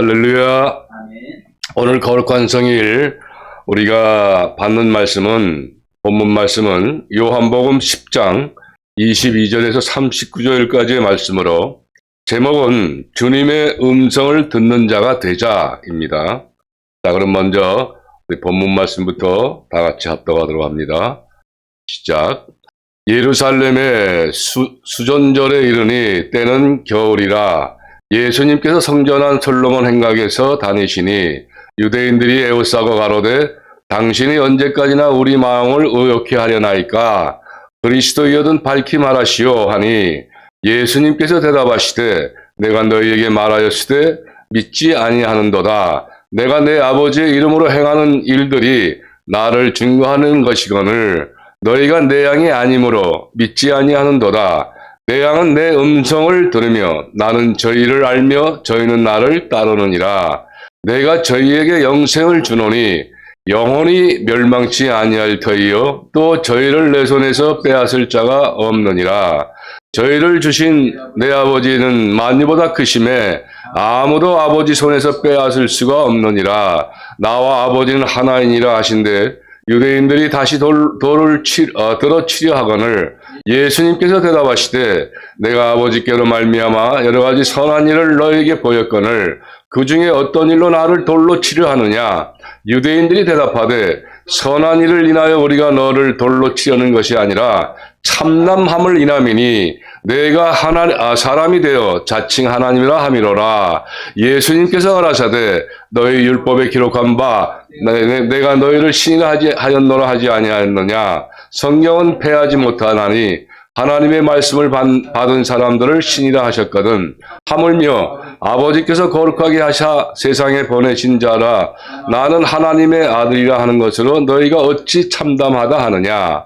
할렐루야. 아멘. 오늘 거룩한 성일 우리가 받는 말씀은 본문 말씀은 요한복음 10장 22절에서 39절까지의 말씀으로 제목은 주님의 음성을 듣는 자가 되자입니다. 자, 그럼 먼저 우리 본문 말씀부터 다 같이 합독하도록 합니다. 시작. 예루살렘의 수전절에 이르니 때는 겨울이라 예수님께서 성전한 솔로몬 행각에서 다니시니 유대인들이 에워싸고 가로되 당신이 언제까지나 우리 마음을 의욕케 하려나이까 그리스도이거든 밝히 말하시오 하니 예수님께서 대답하시되 내가 너희에게 말하였으되 믿지 아니하는도다. 내가 내 아버지의 이름으로 행하는 일들이 나를 증거하는 것이거늘 너희가 내 양이 아니므로 믿지 아니하는도다. 내 양은 내 음성을 들으며 나는 저희를 알며 저희는 나를 따르느니라. 내가 저희에게 영생을 주노니 영원히 멸망치 아니할 터이요 또 저희를 내 손에서 빼앗을 자가 없느니라. 저희를 주신 내 아버지는 만유보다 크심에 아무도 아버지 손에서 빼앗을 수가 없느니라. 나와 아버지는 하나이니라 하신대 유대인들이 다시 돌을 들어 치려 하거늘 예수님께서 대답하시되 내가 아버지께로 말미암아 여러 가지 선한 일을 너에게 보였거늘 그 중에 어떤 일로 나를 돌로 치려 하느냐. 유대인들이 대답하되 선한 일을 인하여 우리가 너를 돌로 치려는 것이 아니라 참남함을 인함이니 내가 사람이 되어 자칭 하나님이라 함이로라. 예수님께서 가라사대 너희 율법에 기록한 바 내가 너희를 신이라 하였노라 하지 아니하였느냐. 성경은 패하지 못하나니 하나님의 말씀을 받은 사람들을 신이라 하셨거든. 하물며 아버지께서 거룩하게 하사 세상에 보내신 자라 나는 하나님의 아들이라 하는 것으로 너희가 어찌 참담하다 하느냐.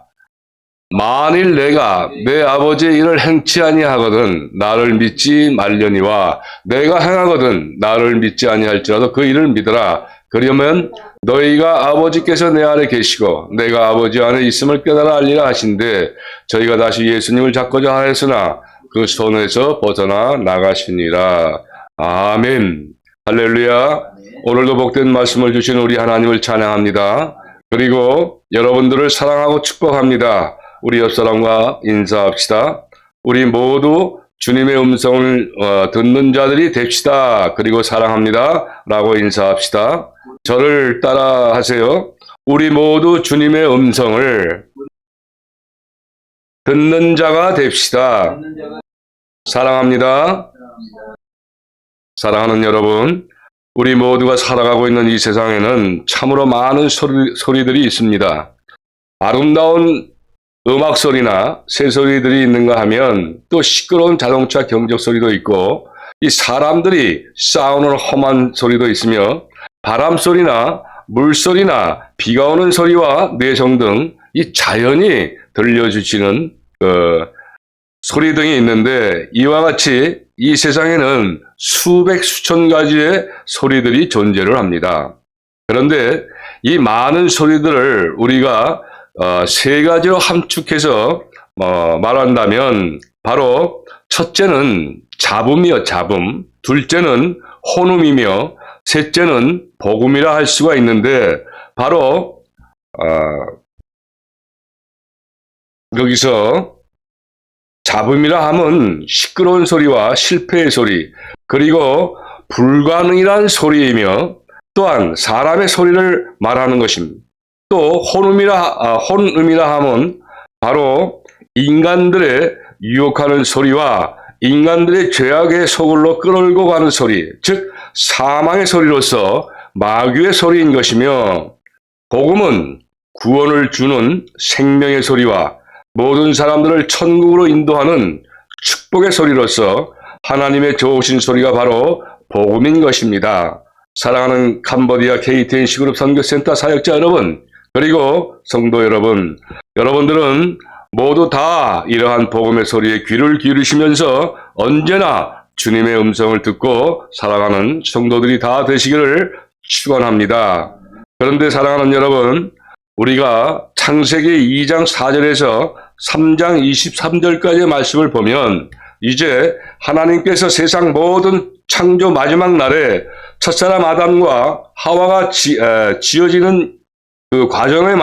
만일 내가 내 아버지의 일을 행치 아니하거든 나를 믿지 말려니와 내가 행하거든 나를 믿지 아니할지라도 그 일을 믿으라. 그러면 너희가 아버지께서 내 안에 계시고 내가 아버지 안에 있음을 깨달아 알리라 하신대 저희가 다시 예수님을 잡고자 하였으나 그 손에서 벗어나 나가시니라. 아멘. 할렐루야. 오늘도 복된 말씀을 주신 우리 하나님을 찬양합니다. 그리고 여러분들을 사랑하고 축복합니다. 우리 옆사람과 인사합시다. 우리 모두 주님의 음성을 듣는 자들이 됩시다. 그리고 사랑합니다. 라고 인사합시다. 저를 따라 하세요. 우리 모두 주님의 음성을 듣는 자가 됩시다. 사랑합니다. 사랑하는 여러분, 우리 모두가 살아가고 있는 이 세상에는 참으로 많은 소리들이 있습니다. 아름다운 음악 소리나 새소리들이 있는가 하면 또 시끄러운 자동차 경적 소리도 있고 이 사람들이 싸우는 험한 소리도 있으며 바람 소리나 물소리나 비가 오는 소리와 내성 등 이 자연이 들려주시는 소리 등이 있는데 이와 같이 이 세상에는 수백 수천 가지의 소리들이 존재를 합니다. 그런데 이 많은 소리들을 우리가 세 가지로 함축해서 말한다면 바로 첫째는 잡음이요, 잡음. 둘째는 혼음이며 셋째는 복음이라 할 수가 있는데 바로 여기서 잡음이라 함은 시끄러운 소리와 실패의 소리 그리고 불가능이란 소리이며 또한 사람의 소리를 말하는 것입니다. 또 혼음이라 함은 바로 인간들의 유혹하는 소리와 인간들의 죄악의 소굴로 끌어올고 가는 소리, 즉 사망의 소리로서 마귀의 소리인 것이며 복음은 구원을 주는 생명의 소리와 모든 사람들을 천국으로 인도하는 축복의 소리로서 하나님의 좋으신 소리가 바로 복음인 것입니다. 사랑하는 캄보디아 KTNC 그룹 선교센터 사역자 여러분, 그리고 성도 여러분, 여러분들은 모두 다 이러한 복음의 소리에 귀를 기울이시면서 언제나 주님의 음성을 듣고 살아가는 성도들이 다 되시기를 축원합니다. 그런데 사랑하는 여러분, 우리가 창세기 2장 4절에서 3장 23절까지의 말씀을 보면 이제 하나님께서 세상 모든 창조 마지막 날에 첫사람 아담과 하와가 지어지는 그 과정의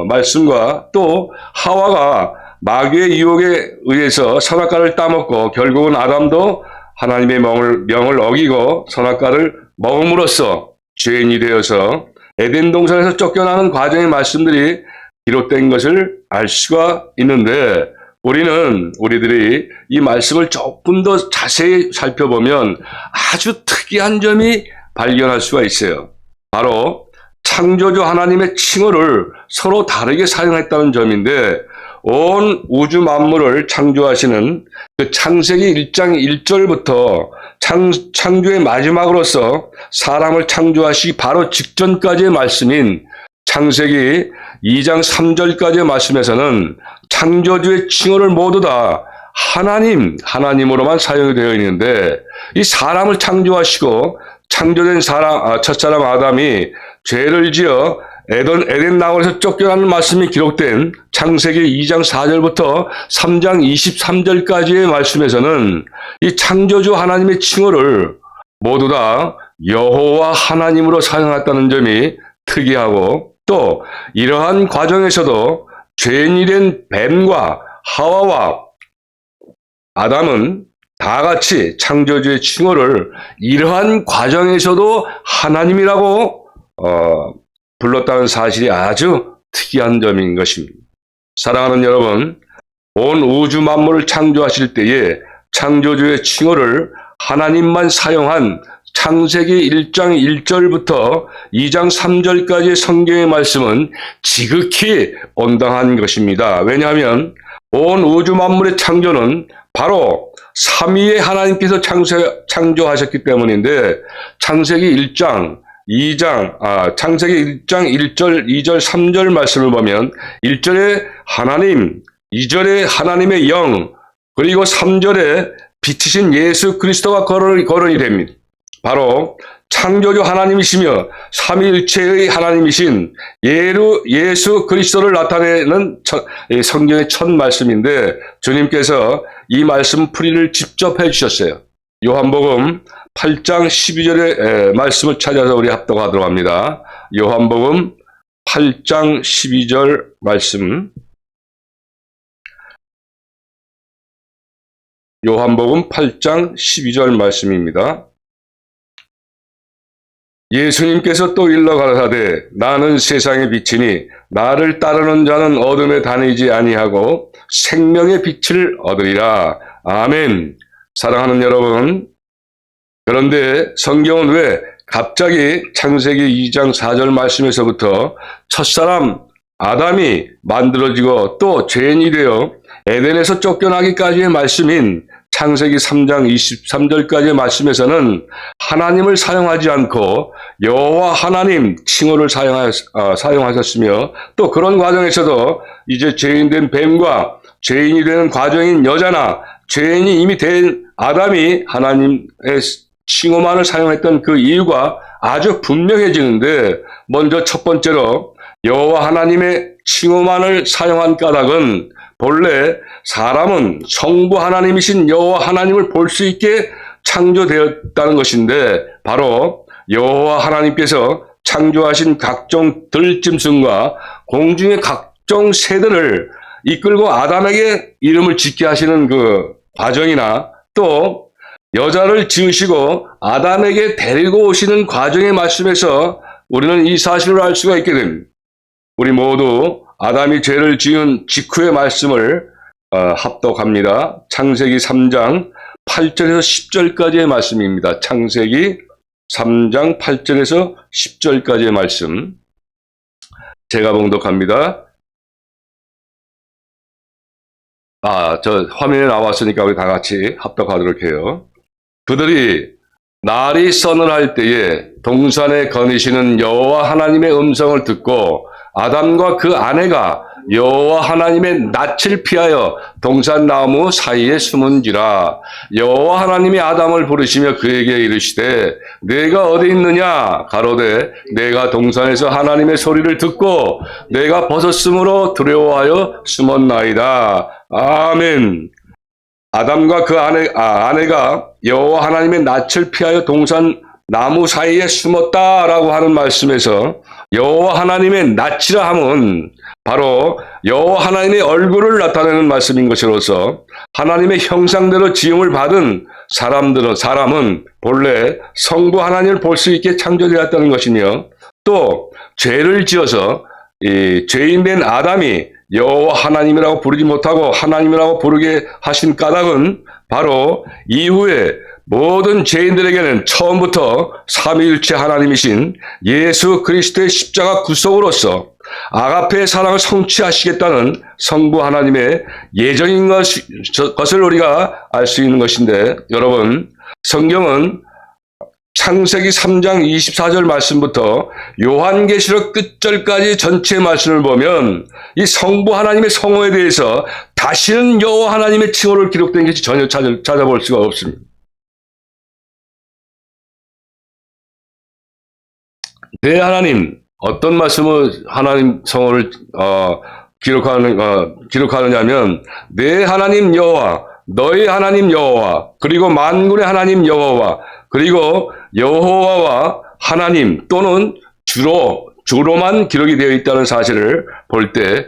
말씀과 또 하와가 마귀의 유혹에 의해서 선악과를 따먹고 결국은 아담도 하나님의 명을 어기고 선악과를 먹음으로써 죄인이 되어서 에덴 동산에서 쫓겨나는 과정의 말씀들이 기록된 것을 알 수가 있는데 우리들이 이 말씀을 조금 더 자세히 살펴보면 아주 특이한 점이 발견할 수가 있어요. 바로 창조주 하나님의 칭호를 서로 다르게 사용했다는 점인데 온 우주 만물을 창조하시는 그 창세기 1장 1절부터 창조의 마지막으로서 사람을 창조하시기 바로 직전까지의 말씀인 창세기 2장 3절까지의 말씀에서는 창조주의 칭호를 모두 다 하나님으로만 사용이 되어 있는데 이 사람을 창조하시고 창조된 첫사람 아담이 죄를 지어 에덴 나원에서 쫓겨나는 말씀이 기록된 창세기 2장 4절부터 3장 23절까지의 말씀에서는 이 창조주 하나님의 칭호를 모두 다 여호와 하나님으로 사용했다는 점이 특이하고 또 이러한 과정에서도 죄인이 된 뱀과 하와와 아담은 다 같이 창조주의 칭호를 이러한 과정에서도 하나님이라고 불렀다는 사실이 아주 특이한 점인 것입니다. 사랑하는 여러분, 온 우주 만물을 창조하실 때에 창조주의 칭호를 하나님만 사용한 창세기 1장 1절부터 2장 3절까지의 성경의 말씀은 지극히 온당한 것입니다. 왜냐하면 온 우주 만물의 창조는 바로 삼위의 하나님께서 창조하셨기 때문인데 창세기 1장 1절, 2절, 3절 말씀을 보면 1절에 하나님, 2절에 하나님의 영, 그리고 3절에 빛이신 예수 그리스도가 거론이 됩니다. 바로 창조주 하나님이시며 삼위일체의 하나님이신 예수 그리스도를 나타내는 성경의 첫 말씀인데 주님께서 이 말씀 풀이를 직접 해주셨어요. 요한복음 8장 12절의 말씀을 찾아서 우리 합독하도록 합니다. 요한복음 8장 12절 말씀. 요한복음 8장 12절 말씀입니다. 예수님께서 또 일러 가라사대 나는 세상의 빛이니 나를 따르는 자는 어둠에 다니지 아니하고 생명의 빛을 얻으리라. 아멘. 사랑하는 여러분, 그런데 성경은 왜 갑자기 창세기 2장 4절 말씀에서부터 첫사람 아담이 만들어지고 또 죄인이 되어 에덴에서 쫓겨나기까지의 말씀인 창세기 3장 23절까지의 말씀에서는 하나님을 사용하지 않고 여호와 하나님 칭호를 사용하셨으며 또 그런 과정에서도 이제 죄인된 뱀과 죄인이 되는 과정인 여자나 죄인이 이미 된 아담이 하나님의 칭호만을 사용했던 그 이유가 아주 분명해지는데 먼저 첫 번째로 여호와 하나님의 칭호만을 사용한 까닭은 본래 사람은 성부 하나님이신 여호와 하나님을 볼 수 있게 창조되었다는 것인데 바로 여호와 하나님께서 창조하신 각종 들짐승과 공중의 각종 새들을 이끌고 아담에게 이름을 짓게 하시는 그 과정이나 또 여자를 지으시고 아담에게 데리고 오시는 과정의 말씀에서 우리는 이 사실을 알 수가 있게 됩니다. 우리 모두 아담이 죄를 지은 직후의 말씀을 합독합니다. 창세기 3장 8절에서 10절까지의 말씀입니다. 창세기 3장 8절에서 10절까지의 말씀. 제가 봉독합니다. 저 화면에 나왔으니까 우리 다 같이 합독하도록 해요. 그들이 날이 서늘할 때에 동산에 거니시는 여호와 하나님의 음성을 듣고 아담과 그 아내가 여호와 하나님의 낯을 피하여 동산 나무 사이에 숨은지라. 여호와 하나님이 아담을 부르시며 그에게 이르시되 내가 어디 있느냐 가로되 내가 동산에서 하나님의 소리를 듣고 내가 벗었으므로 두려워하여 숨었나이다. 아멘. 아담과 그 아내가 여호와 하나님의 낯을 피하여 동산 나무 사이에 숨었다라고 하는 말씀에서 여호와 하나님의 낯이라 함은 바로 여호와 하나님의 얼굴을 나타내는 말씀인 것으로서 하나님의 형상대로 지음을 받은 사람은 본래 성부 하나님을 볼 수 있게 창조되었다는 것이며, 또 죄를 지어서 죄인된 아담이 여호와 하나님이라고 부르지 못하고 하나님이라고 부르게 하신 까닭은 바로 이후에 모든 죄인들에게는 처음부터 삼위일체 하나님이신 예수 그리스도의 십자가 구속으로서 아가페의 사랑을 성취하시겠다는 성부 하나님의 예정인 것을 우리가 알 수 있는 것인데, 여러분, 성경은 창세기 3장 24절 말씀부터 요한계시록 끝절까지 전체 말씀을 보면 이 성부 하나님의 성호에 대해서 다시는 여호와 하나님의 칭호를 기록된 것이 전혀 찾아볼 수가 없습니다. 내 하나님, 어떤 말씀을 하나님 성호를 기록하느냐면 내 하나님 여호와, 너희 하나님 여호와, 그리고 만군의 하나님 여호와, 그리고 여호와와 하나님 또는 주로만 기록이 되어 있다는 사실을 볼 때,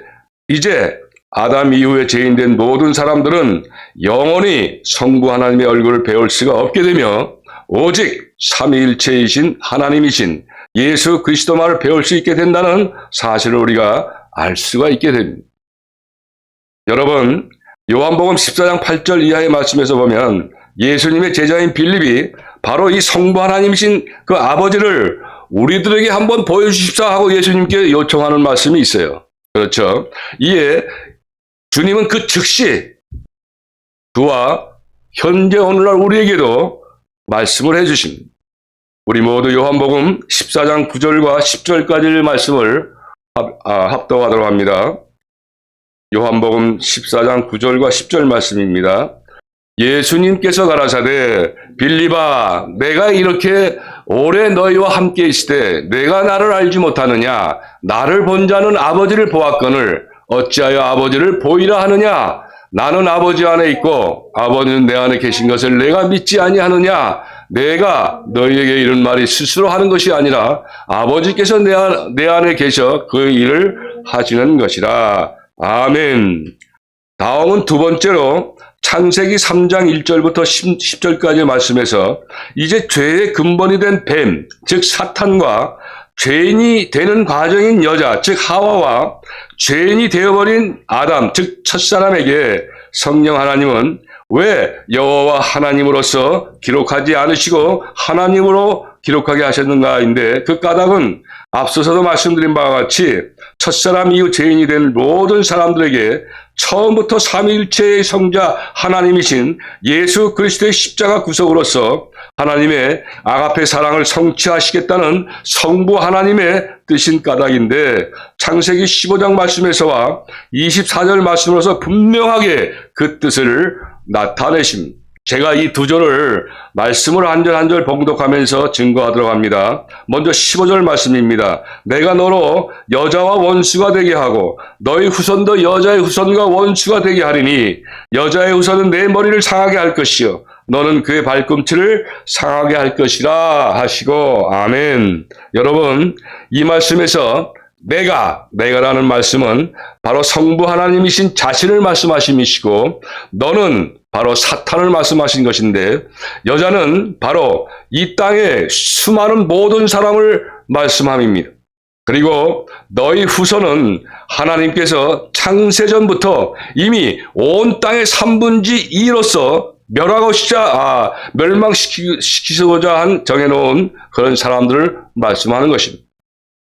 이제 아담 이후에 죄인된 모든 사람들은 영원히 성부 하나님의 얼굴을 배울 수가 없게 되며 오직 삼위일체이신 하나님이신 예수 그리스도만을 배울 수 있게 된다는 사실을 우리가 알 수가 있게 됩니다. 여러분, 요한복음 14장 8절 이하의 말씀에서 보면 예수님의 제자인 빌립이 바로 이 성부 하나님이신 그 아버지를 우리들에게 한번 보여주십사 하고 예수님께 요청하는 말씀이 있어요. 그렇죠? 이에 주님은 그 즉시 그와 현재 오늘날 우리에게도 말씀을 해주십니다. 우리 모두 요한복음 14장 9절과 10절까지의 말씀을 합독하도록 합니다. 요한복음 14장 9절과 10절 말씀입니다. 예수님께서 가라사대 빌립아, 내가 이렇게 오래 너희와 함께 있을 때 내가 나를 알지 못하느냐? 나를 본 자는 아버지를 보았거늘 어찌하여 아버지를 보이라 하느냐? 나는 아버지 안에 있고 아버지는 내 안에 계신 것을 내가 믿지 아니하느냐? 내가 너희에게 이런 말이 스스로 하는 것이 아니라 아버지께서 내 안에 계셔 그 일을 하시는 것이라. 아멘. 다음은 두 번째로 창세기 3장 1절부터 10절까지의 말씀에서 이제 죄의 근본이 된 뱀, 즉 사탄과 죄인이 되는 과정인 여자, 즉 하와와 죄인이 되어버린 아담, 즉 첫사람에게 성령 하나님은 왜 여호와 하나님으로서 기록하지 않으시고 하나님으로 기록하게 하셨는가인데, 그 까닭은 앞서서도 말씀드린 바와 같이 첫사람 이후 죄인이 된 모든 사람들에게 처음부터 삼위일체의 성자 하나님이신 예수 그리스도의 십자가 구속으로서 하나님의 아가페 사랑을 성취하시겠다는 성부 하나님의 뜻인 까닭인데, 창세기 15장 말씀에서와 24절 말씀으로서 분명하게 그 뜻을 나타내십니다. 제가 이 두 절을 말씀을 한 절 한 절 봉독하면서 증거하도록 합니다. 먼저 15절 말씀입니다. 내가 너로 여자와 원수가 되게 하고 너희 후손도 여자의 후손과 원수가 되게 하리니 여자의 후손은 내 머리를 상하게 할 것이요 너는 그의 발꿈치를 상하게 할 것이라 하시고. 아멘. 여러분, 이 말씀에서 내가라는 말씀은 바로 성부 하나님이신 자신을 말씀하심이시고, 너는 바로 사탄을 말씀하신 것인데, 여자는 바로 이 땅의 수많은 모든 사람을 말씀함입니다. 그리고 너희 후손은 하나님께서 창세전부터 이미 온 땅의 3분의 2로서 멸망시키고자 정해놓은 그런 사람들을 말씀하는 것입니다.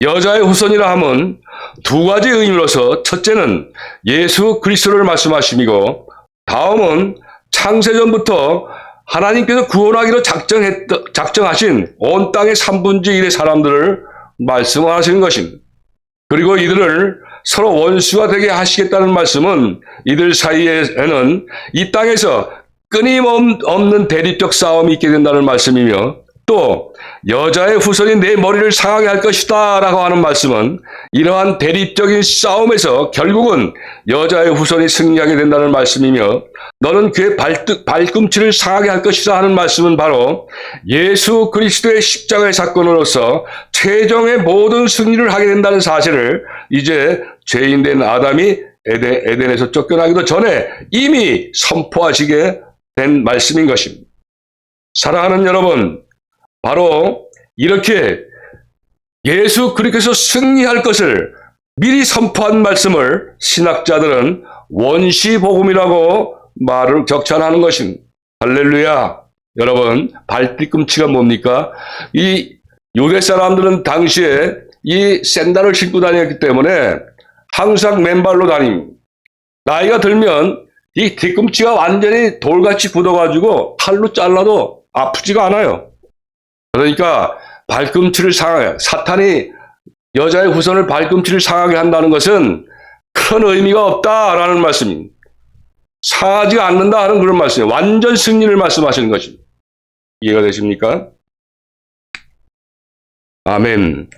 여자의 후손이라 함은 두 가지 의미로서, 첫째는 예수 그리스도를 말씀하심이고, 다음은 창세전부터 하나님께서 구원하기로 작정하신 온 땅의 3분의 1의 사람들을 말씀하시는 것입니다. 그리고 이들을 서로 원수가 되게 하시겠다는 말씀은 이들 사이에는 이 땅에서 끊임없는 대립적 싸움이 있게 된다는 말씀이며, 또 여자의 후손이 내 머리를 상하게 할 것이다 라고 하는 말씀은 이러한 대립적인 싸움에서 결국은 여자의 후손이 승리하게 된다는 말씀이며, 너는 그의 발꿈치를 상하게 할 것이다 하는 말씀은 바로 예수 그리스도의 십자가의 사건으로서 최종의 모든 승리를 하게 된다는 사실을 이제 죄인된 아담이 에덴에서 쫓겨나기도 전에 이미 선포하시게 된 말씀인 것입니다. 사랑하는 여러분, 바로 이렇게 예수 그리스도께서 승리할 것을 미리 선포한 말씀을 신학자들은 원시복음이라고 말을 적찬하는 것입니다. 할렐루야. 여러분, 발뒤꿈치가 뭡니까? 이 유대 사람들은 당시에 이 샌들을 신고 다녔기 때문에 항상 맨발로 다닙니다. 나이가 들면 이 뒤꿈치가 완전히 돌같이 굳어가지고 칼로 잘라도 아프지가 않아요. 그러니까 발꿈치를 상하게, 사탄이 여자의 후손을 발꿈치를 상하게 한다는 것은 큰 의미가 없다라는 말씀입니다. 상하지가 않는다 하는 그런 말씀이에요. 완전 승리를 말씀하시는 것입니다. 이해가 되십니까? 아멘.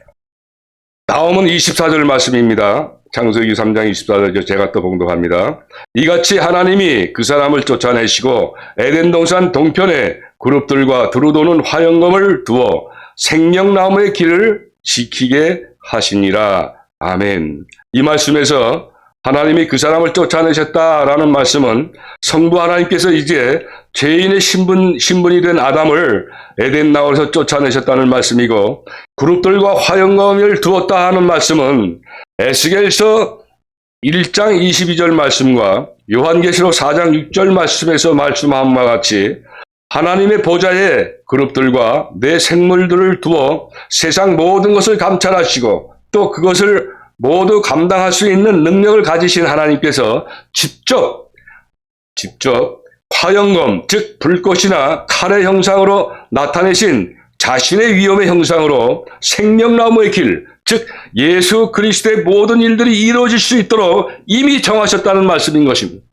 다음은 24절 말씀입니다. 창세기 3장 24절 제가 또 봉독합니다. 이같이 하나님이 그 사람을 쫓아내시고 에덴 동산 동편에 그룹들과 두루 도는 화영검을 두어 생명나무의 길을 지키게 하시니라. 아멘. 이 말씀에서 하나님이 그 사람을 쫓아내셨다라는 말씀은 성부 하나님께서 이제 죄인의 신분이 된 아담을 에덴 나홀에서 쫓아내셨다는 말씀이고, 그룹들과 화영검을 두었다 하는 말씀은 에스겔서 1장 22절 말씀과 요한계시록 4장 6절 말씀에서 말씀한 바와 같이 하나님의 보좌에 그룹들과 내 생물들을 두어 세상 모든 것을 감찰하시고 또 그것을 모두 감당할 수 있는 능력을 가지신 하나님께서 직접 화영검, 즉 불꽃이나 칼의 형상으로 나타내신 자신의 위엄의 형상으로 생명나무의 길, 즉 예수 그리스도의 모든 일들이 이루어질 수 있도록 이미 정하셨다는 말씀인 것입니다.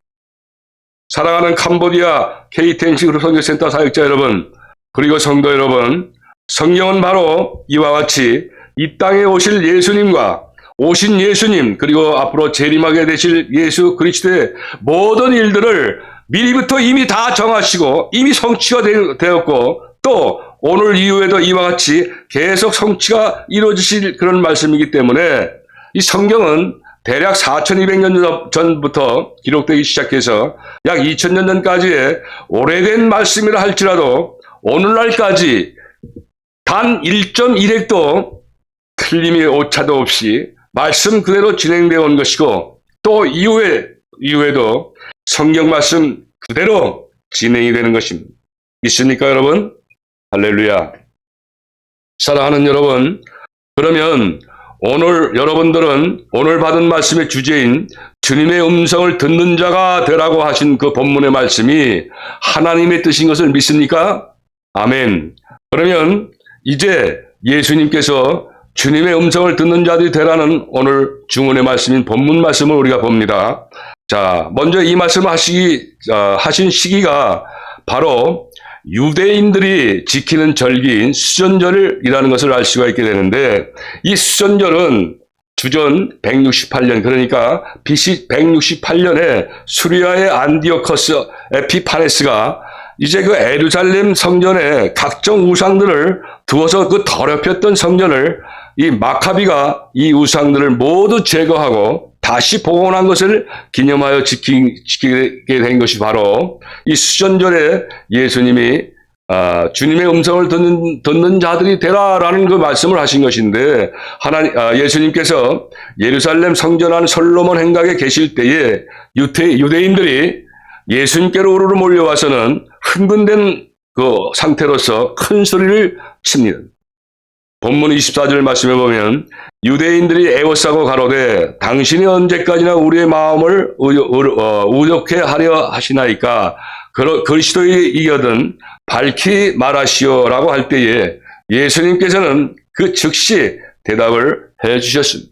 사랑하는 캄보디아 KTNC 선교센터 사역자 여러분, 그리고 성도 여러분, 성경은 바로 이와 같이 이 땅에 오실 예수님과 오신 예수님, 그리고 앞으로 재림하게 되실 예수 그리스도의 모든 일들을 미리부터 이미 다 정하시고 이미 성취가 되었고, 또 오늘 이후에도 이와 같이 계속 성취가 이루어지실 그런 말씀이기 때문에 이 성경은 대략 4200년 전부터 기록되기 시작해서 약 2000년 전까지의 오래된 말씀이라 할지라도 오늘날까지 단 1.1핵도 틀림이 오차도 없이 말씀 그대로 진행되어 온 것이고, 또 이후에도 성경 말씀 그대로 진행이 되는 것입니다. 있습니까, 여러분? 할렐루야. 사랑하는 여러분, 그러면 오늘 여러분들은 오늘 받은 말씀의 주제인 주님의 음성을 듣는 자가 되라고 하신 그 본문의 말씀이 하나님의 뜻인 것을 믿습니까? 아멘. 그러면 이제 예수님께서 주님의 음성을 듣는 자들이 되라는 오늘 주문의 말씀인 본문 말씀을 우리가 봅니다. 자, 먼저 이 말씀을 하신 시기가 바로 유대인들이 지키는 절기인 수전절이라는 것을 알 수가 있게 되는데, 이 수전절은 주전 168년, 그러니까 BC 168년에 수리아의 안디오커스 에피파네스가 이제 그 예루살렘 성전에 각종 우상들을 두어서 그 더럽혔던 성전을 이 마카비가 이 우상들을 모두 제거하고 다시 복원한 것을 기념하여 지키게 된 것이 바로 이 수전절에 예수님이 주님의 음성을 듣는 자들이 되라라는 그 말씀을 하신 것인데, 예수님께서 예루살렘 성전 안 솔로몬 행각에 계실 때에 유대인들이 예수님께로 우르르 몰려와서는 흥분된 그 상태로서 큰 소리를 칩니다. 본문 24절 말씀에 보면 유대인들이 애워싸고 가로되 당신이 언제까지나 우리의 마음을 우욕해 하려 하시나이까 그리스도의 이여든 밝히 말하시오라고 할 때에 예수님께서는 그 즉시 대답을 해 주셨습니다.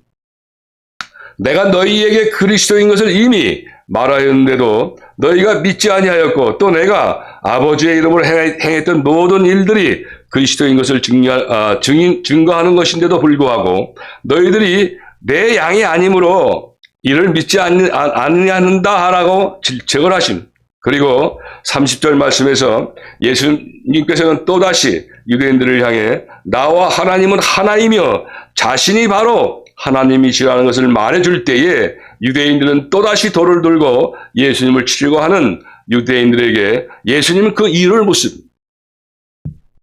내가 너희에게 그리스도인 것을 이미 말하였는데도 너희가 믿지 아니하였고 또 내가 아버지의 이름으로 행했던 모든 일들이 그리스도인 것을 증거하는 것인데도 불구하고 너희들이 내 양이 아니므로 이를 믿지 않는다 하라고 질책을 하심. 그리고 30절 말씀에서 예수님께서는 또다시 유대인들을 향해 나와 하나님은 하나이며 자신이 바로 하나님이시라는 것을 말해줄 때에 유대인들은 또다시 돌을 들고 예수님을 치려고 하는 유대인들에게 예수님은 그 이유를 묻습니다.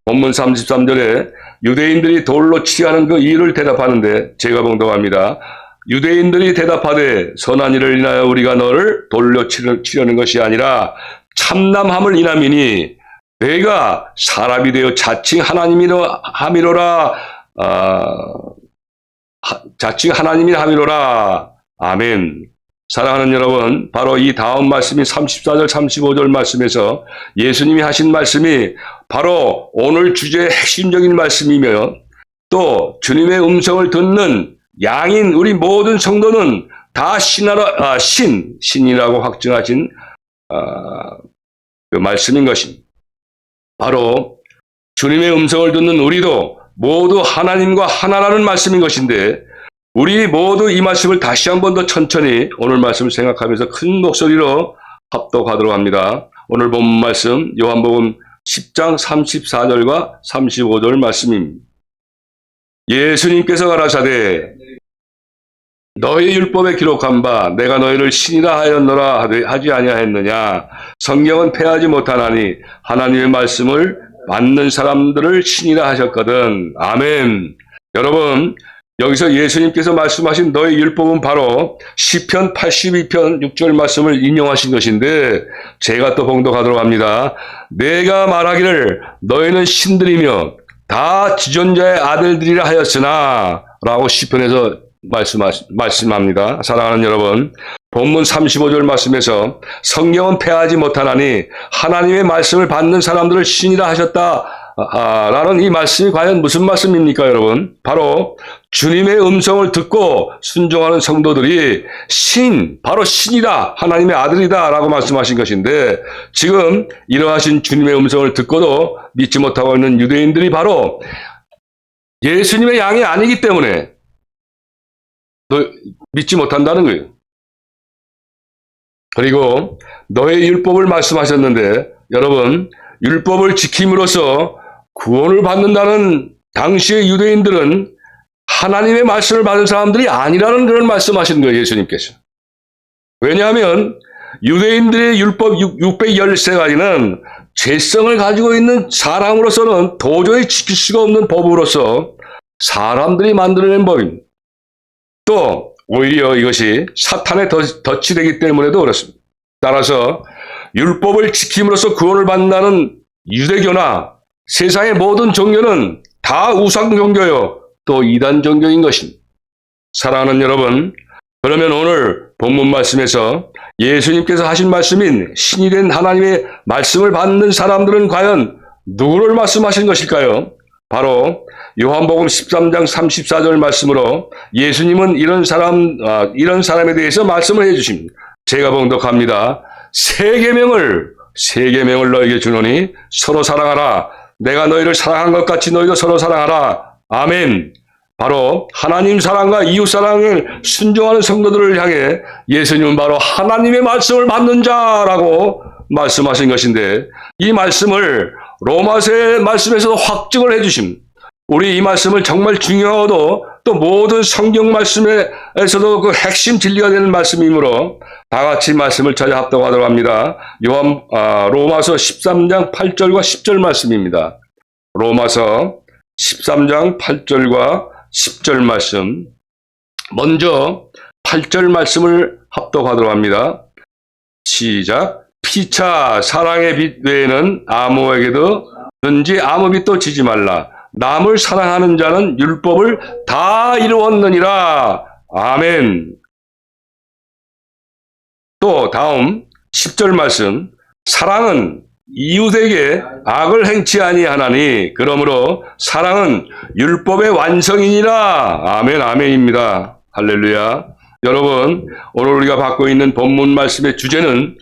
본문 33절에 유대인들이 돌로 치려하는 그 이유를 대답하는데 제가 봉독합니다. 유대인들이 대답하되 선한 일을 인하여 우리가 너를 돌로 치려는 것이 아니라 참남함을 인함이니 내가 사람이 되어 자칭 하나님이라 자칭 하나님이라 함이로라. 아멘. 사랑하는 여러분, 바로 이 다음 말씀인 34절 35절 말씀에서 예수님이 하신 말씀이 바로 오늘 주제의 핵심적인 말씀이며 또 주님의 음성을 듣는 양인 우리 모든 성도는 다 신이라고 확증하신 그 말씀인 것입니다. 바로 주님의 음성을 듣는 우리도 모두 하나님과 하나라는 말씀인 것인데 우리 모두 이 말씀을 다시 한 번 더 천천히 오늘 말씀을 생각하면서 큰 목소리로 합독하도록 합니다. 오늘 본문 말씀 요한복음 10장 34절과 35절 말씀입니다. 예수님께서 가라사대 너희 율법에 기록한 바 내가 너희를 신이라 하였노라 하지 아니하였느냐. 성경은 패하지 못하나니 하나님의 말씀을 받는 사람들을 신이라 하셨거든. 아멘. 여러분, 여기서 예수님께서 말씀하신 너희 율법은 바로 시편 82편 6절 말씀을 인용하신 것인데 제가 또 봉독하도록 합니다. 내가 말하기를 너희는 신들이며 다 지존자의 아들들이라 하였으나 라고 시편에서 말씀합니다. 사랑하는 여러분, 본문 35절 말씀에서 성경은 패하지 못하나니 하나님의 말씀을 받는 사람들을 신이라 하셨다 라는 이 말씀이 과연 무슨 말씀입니까, 여러분? 바로 주님의 음성을 듣고 순종하는 성도들이 바로 신이다, 하나님의 아들이다 라고 말씀하신 것인데 지금 이러하신 주님의 음성을 듣고도 믿지 못하고 있는 유대인들이 바로 예수님의 양이 아니기 때문에 믿지 못한다는 거예요. 그리고 너의 율법을 말씀하셨는데 여러분, 율법을 지킴으로써 구원을 받는다는 당시의 유대인들은 하나님의 말씀을 받은 사람들이 아니라는 그런 말씀하시는 거예요, 예수님께서. 왜냐하면 유대인들의 율법 613가지는 죄성을 가지고 있는 사람으로서는 도저히 지킬 수가 없는 법으로서 사람들이 만들어낸 법입니다. 또 오히려 이것이 사탄의 덫이 되기 때문에도 그렇습니다. 따라서 율법을 지킴으로써 구원을 받는다는 유대교나 세상의 모든 종교는 다 우상 종교요 또 이단 종교인 것입니다. 사랑하는 여러분, 그러면 오늘 본문 말씀에서 예수님께서 하신 말씀인 신이 된 하나님의 말씀을 받는 사람들은 과연 누구를 말씀하신 것일까요? 바로 요한복음 13장 34절 말씀으로 예수님은 이런 사람에 대해서 말씀을 해주십니다. 제가 봉독합니다. 세 계명을 너에게 주노니 서로 사랑하라. 내가 너희를 사랑한 것 같이 너희도 서로 사랑하라. 아멘. 바로 하나님 사랑과 이웃 사랑을 순종하는 성도들을 향해 예수님은 바로 하나님의 말씀을 받는 자라고 말씀하신 것인데 이 말씀을 로마서의 말씀에서도 확증을 해주십니다. 우리 이 말씀을 정말 중요하고도 또 모든 성경 말씀에서도 그 핵심 진리가 되는 말씀이므로 다 같이 말씀을 찾아 합독하도록 합니다. 로마서 13장 8절과 10절 말씀입니다. 로마서 13장 8절과 10절 말씀. 먼저 8절 말씀을 합독하도록 합니다. 시작. 피차 사랑의 빛 외에는 아무에게도 든지 아무 빛도 지지 말라. 남을 사랑하는 자는 율법을 다 이루었느니라. 아멘. 또 다음 10절 말씀. 사랑은 이웃에게 악을 행치 아니하나니 그러므로 사랑은 율법의 완성이니라. 아멘, 아멘입니다. 할렐루야. 여러분, 오늘 우리가 받고 있는 본문 말씀의 주제는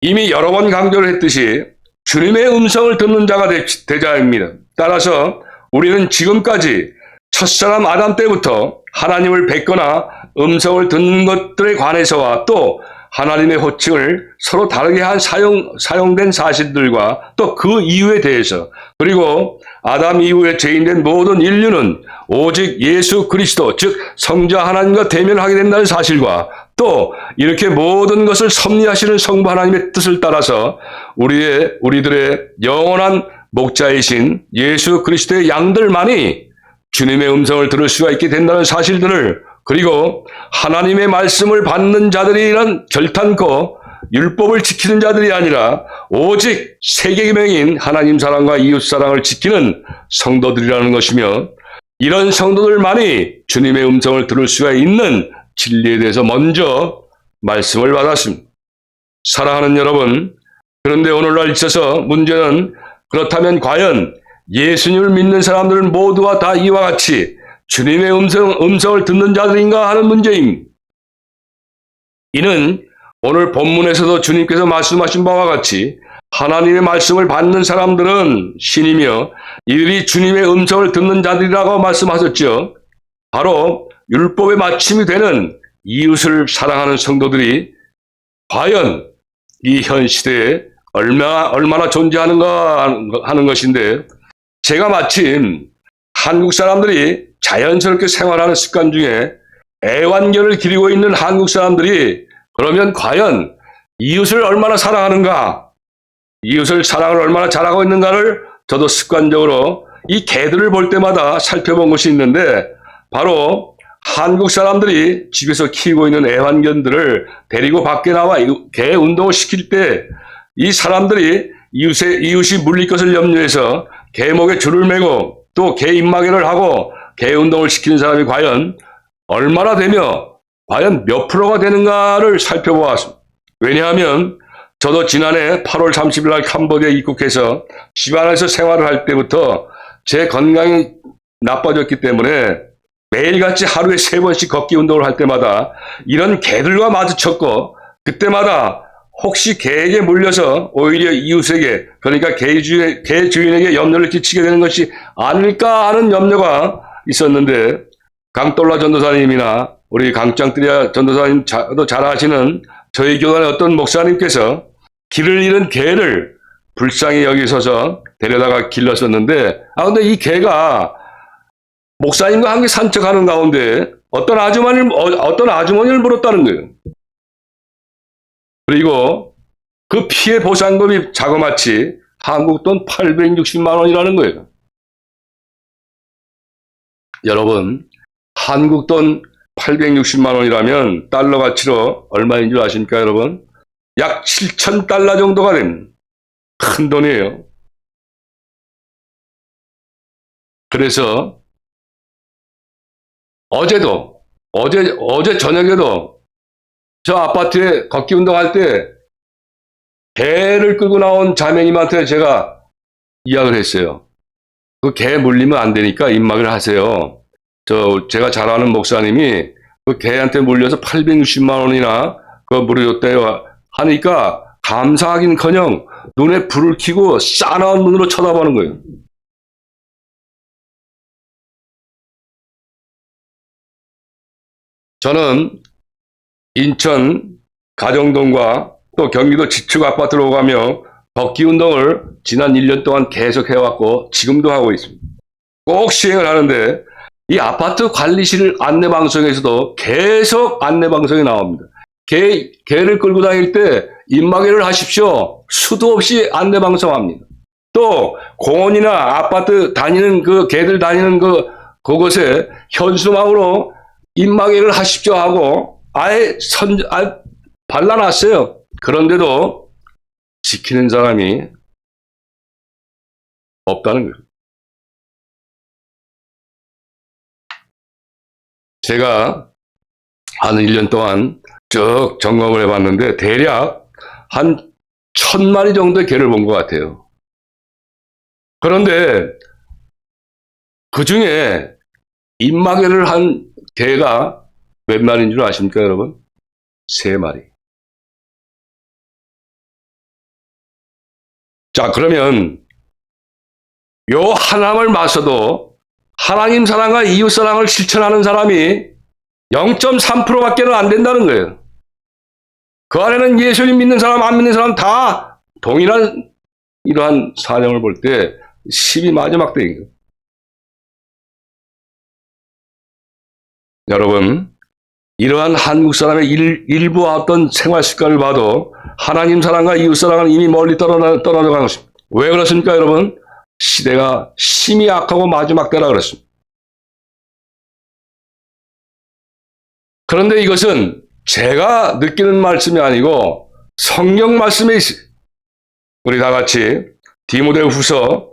이미 여러 번 강조를 했듯이 주님의 음성을 듣는 자가 되자입니다. 따라서 우리는 지금까지 첫사람 아담 때부터 하나님을 뵙거나 음성을 듣는 것들에 관해서와 또 하나님의 호칭을 서로 다르게 한 사용된 사실들과 또 그 이유에 대해서, 그리고 아담 이후에 죄인된 모든 인류는 오직 예수 그리스도, 즉 성자 하나님과 대면하게 된다는 사실과 또 이렇게 모든 것을 섭리하시는 성부 하나님의 뜻을 따라서 우리들의 영원한 목자이신 예수 그리스도의 양들만이 주님의 음성을 들을 수가 있게 된다는 사실들을, 그리고 하나님의 말씀을 받는 자들이란 결탄코 율법을 지키는 자들이 아니라 오직 세계명인 하나님 사랑과 이웃 사랑을 지키는 성도들이라는 것이며, 이런 성도들만이 주님의 음성을 들을 수가 있는 진리에 대해서 먼저 말씀을 받았습니다. 사랑하는 여러분, 그런데 오늘날 있어서 문제는, 그렇다면 과연 예수님을 믿는 사람들은 모두와 다 이와 같이 주님의 음성을 듣는 자들인가 하는 문제입니다. 이는 오늘 본문에서도 주님께서 말씀하신 바와 같이 하나님의 말씀을 받는 사람들은 신이며 이들이 주님의 음성을 듣는 자들이라고 말씀하셨죠. 바로 율법의 마침이 되는 이웃을 사랑하는 성도들이 과연 이 현 시대에 얼마나 존재하는가 하는 것인데, 제가 마침 한국 사람들이 자연스럽게 생활하는 습관 중에 애완견을 기르고 있는 한국 사람들이 그러면 과연 이웃을 얼마나 사랑하는가, 이웃을 사랑을 얼마나 잘하고 있는가를 저도 습관적으로 이 개들을 볼 때마다 살펴본 것이 있는데, 바로 한국 사람들이 집에서 키우고 있는 애완견들을 데리고 밖에 나와 개 운동을 시킬 때 이 사람들이 이웃이 물릴 것을 염려해서 개 목에 줄을 매고 또 개 입마개를 하고 개 운동을 시키는 사람이 과연 얼마나 되며 과연 몇 프로가 되는가를 살펴보았습니다. 왜냐하면 저도 지난해 8월 30일 날 캄보디아에 입국해서 집 안에서 생활을 할 때부터 제 건강이 나빠졌기 때문에 매일같이 하루에 3번씩 걷기 운동을 할 때마다 이런 개들과 마주쳤고, 그때마다 혹시 개에게 물려서 오히려 이웃에게, 그러니까 개 주인에게 염려를 끼치게 되는 것이 아닐까 하는 염려가 있었는데, 강돌라 전도사님이나 우리 강짱뜨리아 전도사님도 잘 아시는 저희 교단의 어떤 목사님께서 길을 잃은 개를 불쌍히 여기셔서 데려다가 길렀었는데, 근데 이 개가 목사님과 함께 산책하는 가운데 어떤 아주머니를 물었다는 거예요. 그리고 그 피해 보상금이 자그마치 한국 돈 860만 원이라는 거예요. 여러분, 한국 돈 860만 원이라면 달러 가치로 얼마인 줄 아십니까, 여러분? 약 7,000달러 정도가 됩니다. 큰 돈이에요. 그래서 어제 저녁에도 저 아파트에 걷기 운동할 때 개를 끌고 나온 자매님한테 제가 이야기를 했어요. 그 개 물리면 안 되니까 입마개를 하세요. 제가 잘 아는 목사님이 그 개한테 물려서 860만 원이나 그거 물어줬대요. 하니까 감사하긴커녕 눈에 불을 켜고 싸나운 눈으로 쳐다보는 거예요. 저는 인천 가정동과 또 경기도 지축 아파트로 가며 걷기 운동을 지난 1년 동안 계속 해왔고 지금도 하고 있습니다. 꼭 시행을 하는데 이 아파트 관리실 안내방송에서도 계속 안내방송이 나옵니다. 개를 끌고 다닐 때 입마개를 하십시오. 수도 없이 안내방송합니다. 또 공원이나 아파트 다니는 그 개들 다니는 그곳에 현수막으로 입마개를 하십시오 하고 아예 발라놨어요. 그런데도 지키는 사람이 없다는 거예요. 제가 한 1년 동안 쭉 점검을 해봤는데 대략 한 1,000마리 정도의 개를 본 것 같아요. 그런데 그 중에 입마개를 한 개가 몇 마리인 줄 아십니까, 여러분? 3마리. 자, 그러면 요 하나님을 마셔도 하나님 사랑과 이웃 사랑을 실천하는 사람이 0.3%밖에는 안 된다는 거예요. 그 안에는 예수님 믿는 사람, 안 믿는 사람 다 동일한 이러한 사정을 볼 때 10이 마지막 때인 거예요. 여러분, 이러한 한국 사람의 일부와 어떤 생활 습관을 봐도 하나님 사랑과 이웃 사랑은 이미 멀리 떨어져 가는 것입니다. 왜 그렇습니까, 여러분? 시대가 심히 악하고 마지막 때라 그렇습니다. 그런데 이것은 제가 느끼는 말씀이 아니고 성경 말씀에 있어요. 우리 다 같이 디모데후서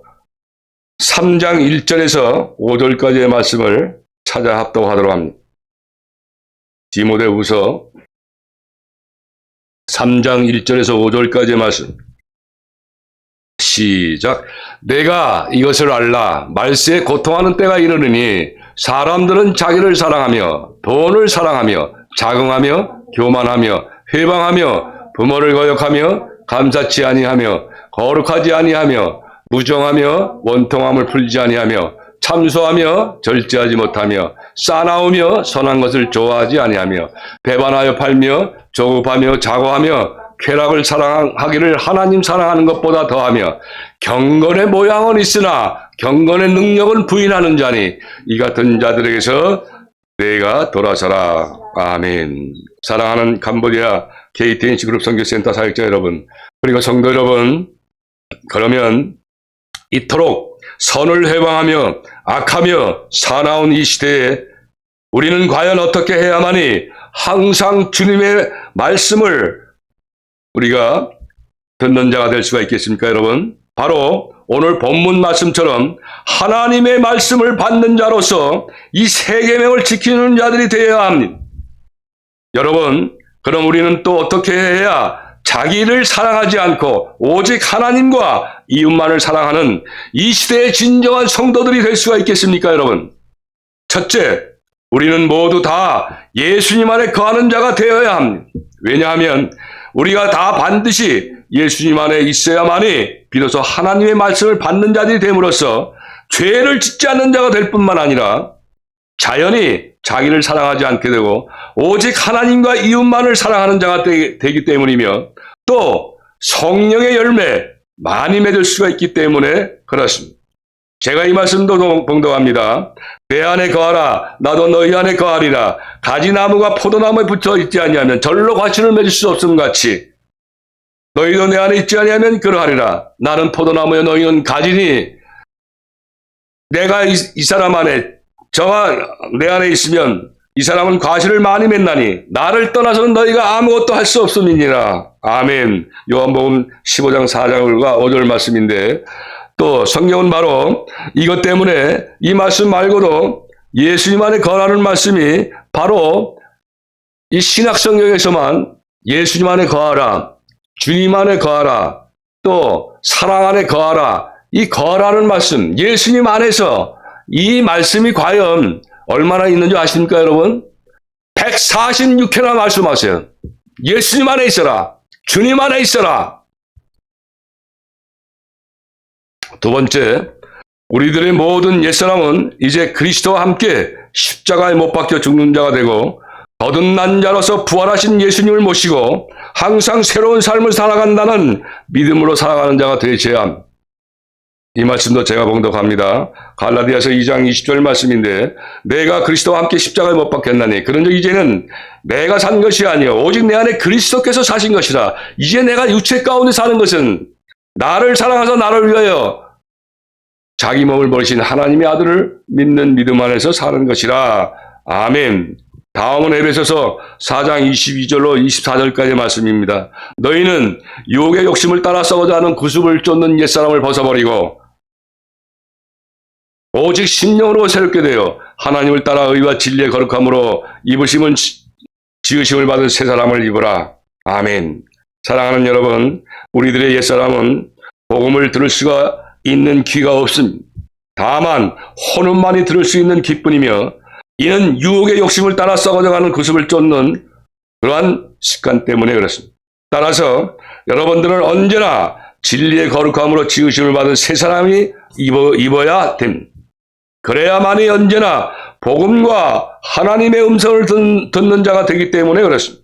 3장 1절에서 5절까지의 말씀을 찾아 합독하도록 합니다. 디모데후서 3장 1절에서 5절까지의 말씀. 시작. 내가 이것을 알라. 말세에 고통하는 때가 이르느니 사람들은 자기를 사랑하며 돈을 사랑하며 자긍하며 교만하며 회방하며 부모를 거역하며 감사치 아니하며 거룩하지 아니하며 무정하며 원통함을 풀지 아니하며 참소하며 절제하지 못하며 싸나우며 선한 것을 좋아하지 아니하며 배반하여 팔며 조급하며 자고하며 쾌락을 사랑하기를 하나님 사랑하는 것보다 더하며 경건의 모양은 있으나 경건의 능력은 부인하는 자니 이 같은 자들에게서 내가 돌아서라. 아멘. 사랑하는 캄보디아 KTNC 그룹 선교센터 사역자 여러분, 그리고 성도 여러분, 그러면 이토록 선을 회방하며 악하며 사나운 이 시대에 우리는 과연 어떻게 해야만이 항상 주님의 말씀을 우리가 듣는 자가 될 수가 있겠습니까, 여러분? 바로 오늘 본문 말씀처럼 하나님의 말씀을 받는 자로서 이 세 계명을 지키는 자들이 되어야 합니다. 여러분, 그럼 우리는 또 어떻게 해야 자기를 사랑하지 않고 오직 하나님과 이웃만을 사랑하는 이 시대의 진정한 성도들이 될 수가 있겠습니까, 여러분? 첫째, 우리는 모두 다 예수님 안에 거하는 자가 되어야 합니다. 왜냐하면 우리가 다 반드시 예수님 안에 있어야만이 비로소 하나님의 말씀을 받는 자들이 됨으로써 죄를 짓지 않는 자가 될 뿐만 아니라 자연히 자기를 사랑하지 않게 되고 오직 하나님과 이웃만을 사랑하는 자가 되기 때문이며 또 성령의 열매 많이 맺을 수가 있기 때문에 그렇습니다. 제가 이 말씀도 봉독합니다. 내 안에 거하라. 나도 너희 안에 거하리라. 가지나무가 포도나무에 붙어 있지 아니하면 절로 과실을 맺을 수 없음 같이 너희도 내 안에 있지 아니하면 그러하리라. 나는 포도나무여 너희는 가지니 내가 이 사람 안에 저가 내 안에 있으면 이 사람은 과실을 많이 맺나니 나를 떠나서는 너희가 아무것도 할 수 없음이니라. 아멘. 요한복음 15장 4절과 5절 말씀인데 또 성경은 바로 이것 때문에 이 말씀 말고도 예수님 안에 거하라는 말씀이 바로 이 신약 성경에서만 예수님 안에 거하라, 주님 안에 거하라, 또 사랑 안에 거하라, 이 거하라는 말씀, 예수님 안에서 이 말씀이 과연 얼마나 있는지 아십니까, 여러분? 146회나 말씀하세요. 예수님 안에 있어라. 주님 안에 있어라. 두 번째, 우리들의 모든 옛사람은 이제 그리스도와 함께 십자가에 못 박혀 죽는 자가 되고 거듭난 자로서 부활하신 예수님을 모시고 항상 새로운 삶을 살아간다는 믿음으로 살아가는 자가 되셔야 합니다. 이 말씀도 제가 봉독합니다. 갈라디아서 2장 20절 말씀인데 내가 그리스도와 함께 십자가에 못 박혔나니 그런즉 이제는 내가 산 것이 아니요 오직 내 안에 그리스도께서 사신 것이라. 이제 내가 육체 가운데 사는 것은 나를 사랑하사 나를 위하여 자기 몸을 버리신 하나님의 아들을 믿는 믿음 안에서 사는 것이라. 아멘. 다음은 에베소서 4장 22절로 24절까지의 말씀입니다. 너희는 유혹의 욕심을 따라 썩어져 하는 구습을 쫓는 옛사람을 벗어버리고 오직 심령으로 새롭게 되어 하나님을 따라 의와 진리의 거룩함으로 입으심은 지으심을 받은 새 사람을 입으라. 아멘. 사랑하는 여러분, 우리들의 옛사람은 복음을 들을 수가 있는 귀가 없습니다. 다만 혼음만이 들을 수 있는 기뿐이며 이는 유혹의 욕심을 따라 썩어져가는 구습을 쫓는 그러한 습관 때문에 그렇습니다. 따라서 여러분들은 언제나 진리의 거룩함으로 지으심을 받은 새 사람이 입어야 됩니다. 그래야만이 언제나 복음과 하나님의 음성을 듣는 자가 되기 때문에 그렇습니다.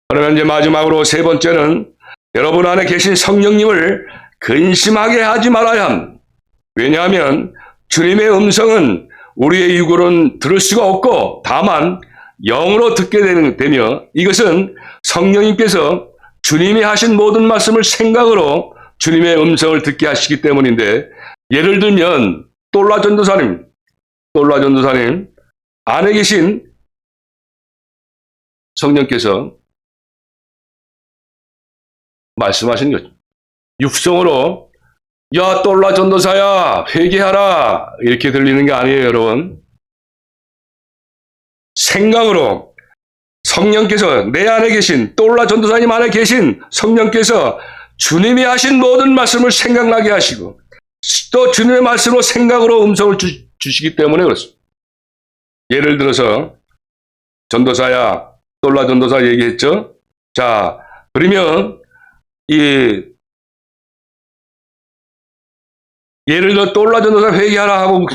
그러면 이제 마지막으로 세 번째는 여러분 안에 계신 성령님을 근심하게 하지 말아야 합니다. 왜냐하면 주님의 음성은 우리의 육으로는 들을 수가 없고 다만 영으로 듣게 되며 이것은 성령님께서 주님이 하신 모든 말씀을 생각으로 주님의 음성을 듣게 하시기 때문인데, 예를 들면 똘라 전도사님 안에 계신 성령께서 말씀하신 거죠. 육성으로 야 똘라 전도사야 회개하라 이렇게 들리는 게 아니에요, 여러분. 생각으로 성령께서 내 안에 계신 똘라 전도사님 안에 계신 성령께서 주님이 하신 모든 말씀을 생각나게 하시고 또 주님의 말씀으로 생각으로 음성을 주시기 때문에 그렇습니다. 예를 들어서 전도사야 똘라 전도사 얘기했죠. 자, 그러면 예를 들어 똘라 전도사 회개하라 하고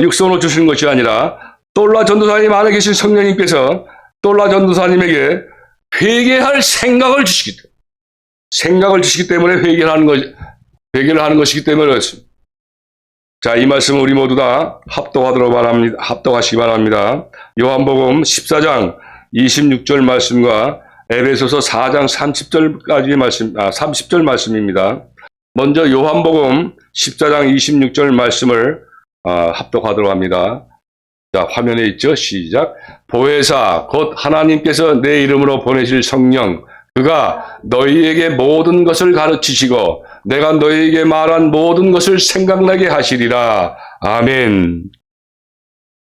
육성으로 주시는 것이 아니라 똘라 전도사님 안에 계신 성령님께서 똘라 전도사님에게 회개할 생각을 주시기 때문에 회개를 하는 것이기 때문에 그렇습니다. 자, 이 말씀은 우리 모두 다 합독하시기 바랍니다. 요한복음 14장 26절 말씀과 에베소서 4장 30절 말씀입니다. 먼저 요한복음 14장 26절 말씀을 합독하도록 합니다. 자, 화면에 있죠? 시작. 보혜사 곧 하나님께서 내 이름으로 보내실 성령 그가 너희에게 모든 것을 가르치시고 내가 너희에게 말한 모든 것을 생각나게 하시리라. 아멘.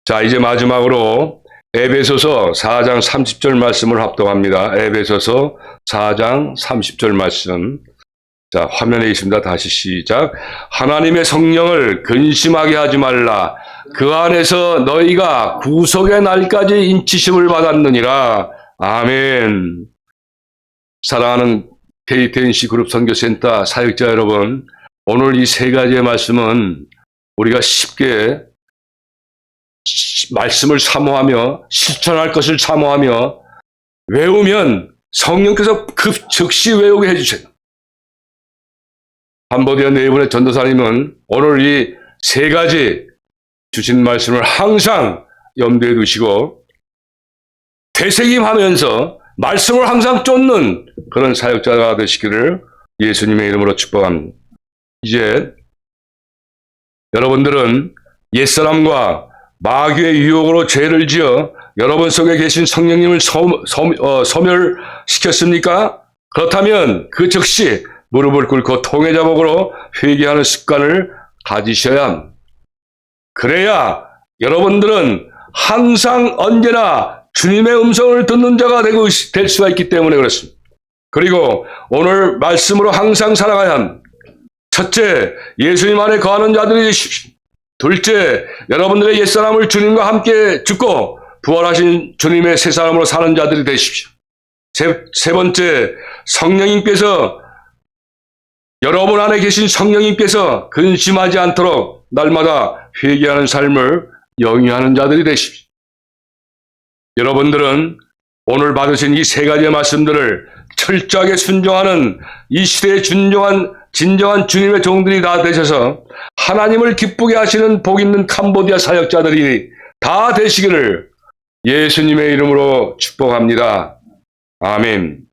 자, 이제 마지막으로 에베소서 4장 30절 말씀을 합독합니다. 에베소서 4장 30절 말씀. 자, 화면에 있습니다. 다시 시작. 하나님의 성령을 근심하게 하지 말라. 그 안에서 너희가 구속의 날까지 인치심을 받았느니라. 아멘. 사랑하는 KTNC 그룹 선교센터 사역자 여러분, 오늘 이 세 가지의 말씀은 우리가 쉽게 말씀을 사모하며 실천할 것을 사모하며 외우면 성령께서 즉시 외우게 해주세요. 캄보디아 네 분의 전도사님은 오늘 이 세 가지 주신 말씀을 항상 염두에 두시고 되새김하면서 말씀을 항상 쫓는 그런 사역자가 되시기를 예수님의 이름으로 축복합니다. 이제 여러분들은 옛사람과 마귀의 유혹으로 죄를 지어 여러분 속에 계신 성령님을 소멸시켰습니까? 그렇다면 그 즉시 무릎을 꿇고 통회자복으로 회개하는 습관을 가지셔야 합니다. 그래야 여러분들은 항상 언제나 주님의 음성을 듣는 자가 될 수가 있기 때문에 그렇습니다. 그리고 오늘 말씀으로 항상 살아가야 합니다. 첫째, 예수님 안에 거하는 자들이 되십시오. 둘째, 여러분들의 옛사람을 주님과 함께 죽고 부활하신 주님의 새 사람으로 사는 자들이 되십시오. 세 번째, 여러분 안에 계신 성령님께서 근심하지 않도록 날마다 회개하는 삶을 영위하는 자들이 되십시오. 여러분들은 오늘 받으신 이 세 가지의 말씀들을 철저하게 순종하는 이 시대의 진정한 주님의 종들이 다 되셔서 하나님을 기쁘게 하시는 복 있는 캄보디아 사역자들이 다 되시기를 예수님의 이름으로 축복합니다. 아멘.